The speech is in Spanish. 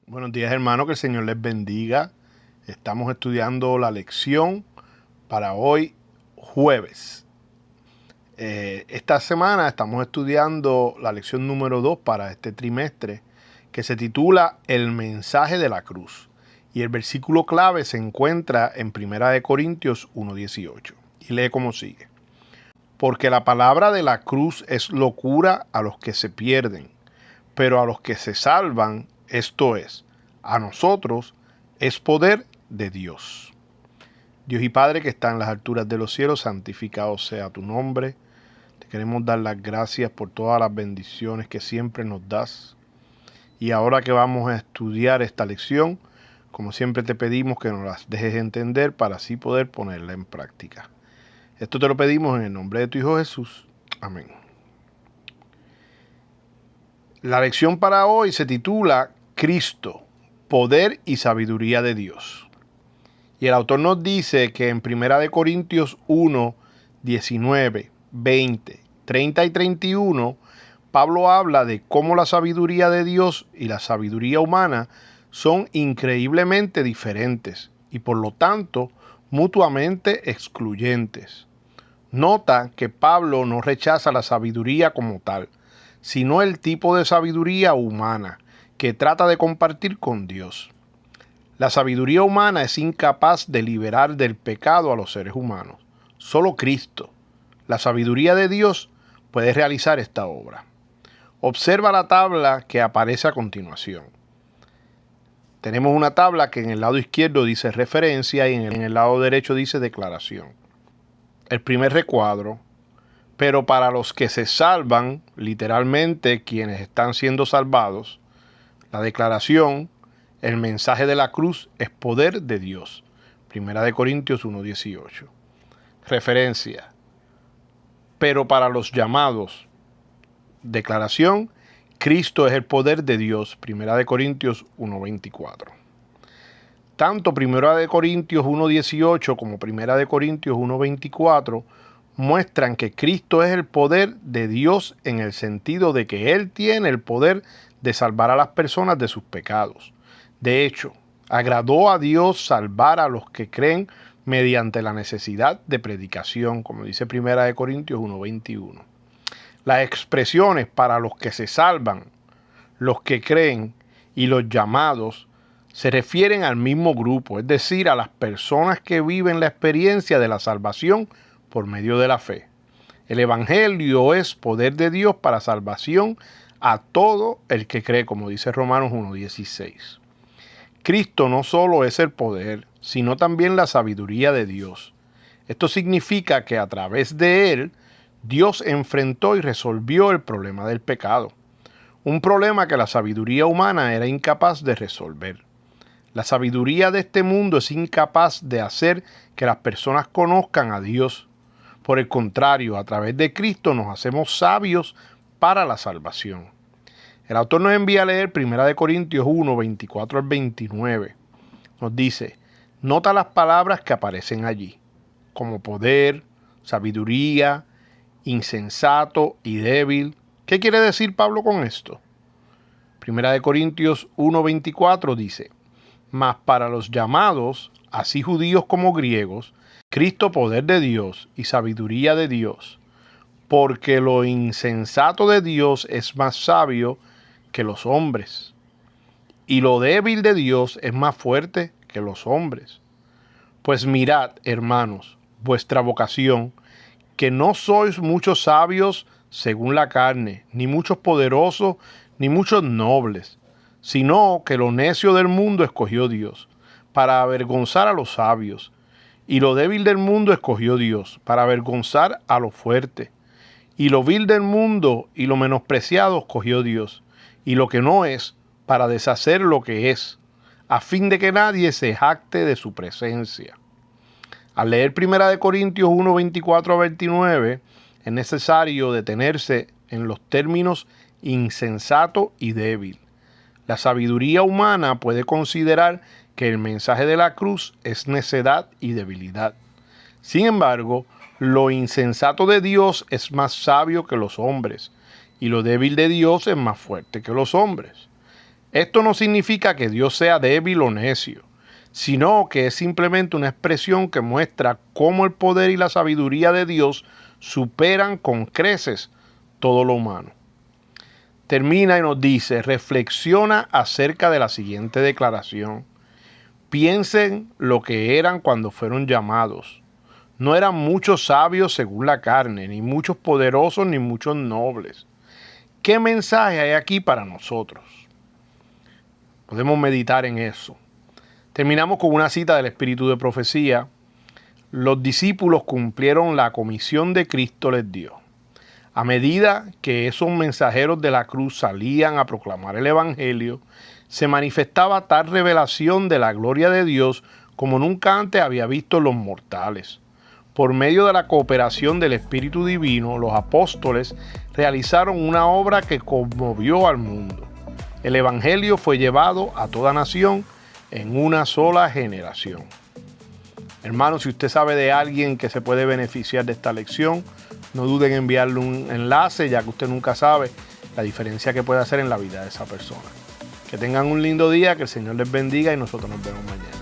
Buenos días, hermano, que el Señor les bendiga. Estamos estudiando la lección para hoy, jueves. Esta semana estamos estudiando la lección número 2 para este trimestre, que se titula El mensaje de la cruz. Y el versículo clave se encuentra en 1 Corintios 1:18. Y lee como sigue. Porque la palabra de la cruz es locura a los que se pierden, pero a los que se salvan, esto es, a nosotros, es poder de Dios. Dios y Padre que está en las alturas de los cielos, santificado sea tu nombre. Te queremos dar las gracias por todas las bendiciones que siempre nos das. Y ahora que vamos a estudiar esta lección, como siempre te pedimos que nos las dejes entender para así poder ponerla en práctica. Esto te lo pedimos en el nombre de tu Hijo Jesús. Amén. La lección para hoy se titula Cristo, poder y sabiduría de Dios. Y el autor nos dice que en 1 Corintios 1, 19, 20, 30 y 31, Pablo habla de cómo la sabiduría de Dios y la sabiduría humana son increíblemente diferentes y por lo tanto mutuamente excluyentes. Nota que Pablo no rechaza la sabiduría como tal, sino el tipo de sabiduría humana que trata de compartir con Dios. La sabiduría humana es incapaz de liberar del pecado a los seres humanos. Solo Cristo, la sabiduría de Dios, puede realizar esta obra. Observa la tabla que aparece a continuación. Tenemos una tabla que en el lado izquierdo dice referencia y en el lado derecho dice declaración. El primer recuadro. Pero para los que se salvan, literalmente quienes están siendo salvados, la declaración, el mensaje de la cruz es poder de Dios. 1 Corintios 1:18. Referencia. Pero para los llamados, declaración, Cristo es el poder de Dios. 1 Corintios 1:24. Tanto 1 Corintios 1:18 como 1 Corintios 1:24 muestran que Cristo es el poder de Dios en el sentido de que Él tiene el poder de salvar a las personas de sus pecados. De hecho, agradó a Dios salvar a los que creen mediante la necesidad de predicación, como dice 1 Corintios 1:21. Las expresiones para los que se salvan, los que creen y los llamados se refieren al mismo grupo, es decir, a las personas que viven la experiencia de la salvación por medio de la fe. El Evangelio es poder de Dios para salvación a todo el que cree, como dice Romanos 1:16. Cristo no solo es el poder, sino también la sabiduría de Dios. Esto significa que a través de Él, Dios enfrentó y resolvió el problema del pecado. Un problema que la sabiduría humana era incapaz de resolver. La sabiduría de este mundo es incapaz de hacer que las personas conozcan a Dios. Por el contrario, a través de Cristo nos hacemos sabios para la salvación. El autor nos envía a leer 1 Corintios 1, 24 al 29. Nos dice, nota las palabras que aparecen allí, como poder, sabiduría, insensato y débil. ¿Qué quiere decir Pablo con esto? 1 Corintios 1, 24 dice, mas para los llamados, así judíos como griegos, Cristo poder de Dios y sabiduría de Dios, porque lo insensato de Dios es más sabio que los hombres, y lo débil de Dios es más fuerte que los hombres. Pues mirad, hermanos, vuestra vocación, que no sois muchos sabios según la carne, ni muchos poderosos, ni muchos nobles, sino que lo necio del mundo escogió Dios, para avergonzar a los sabios, y lo débil del mundo escogió Dios, para avergonzar a lo fuerte. Y lo vil del mundo y lo menospreciado escogió Dios, y lo que no es, para deshacer lo que es, a fin de que nadie se jacte de su presencia. Al leer 1 Corintios 1, 24 a 29, es necesario detenerse en los términos insensato y débil. La sabiduría humana puede considerar que el mensaje de la cruz es necedad y debilidad. Sin embargo, lo insensato de Dios es más sabio que los hombres, y lo débil de Dios es más fuerte que los hombres. Esto no significa que Dios sea débil o necio, sino que es simplemente una expresión que muestra cómo el poder y la sabiduría de Dios superan con creces todo lo humano. Termina y nos dice, reflexiona acerca de la siguiente declaración. Piensen lo que eran cuando fueron llamados. No eran muchos sabios según la carne, ni muchos poderosos, ni muchos nobles. ¿Qué mensaje hay aquí para nosotros? Podemos meditar en eso. Terminamos con una cita del Espíritu de Profecía. Los discípulos cumplieron la comisión de Cristo les dio. A medida que esos mensajeros de la cruz salían a proclamar el Evangelio, se manifestaba tal revelación de la gloria de Dios como nunca antes había visto los mortales. Por medio de la cooperación del Espíritu Divino, los apóstoles realizaron una obra que conmovió al mundo. El Evangelio fue llevado a toda nación en una sola generación. Hermano, si usted sabe de alguien que se puede beneficiar de esta lección, no duden en enviarle un enlace, ya que usted nunca sabe la diferencia que puede hacer en la vida de esa persona. Que tengan un lindo día, que el Señor les bendiga y nosotros nos vemos mañana.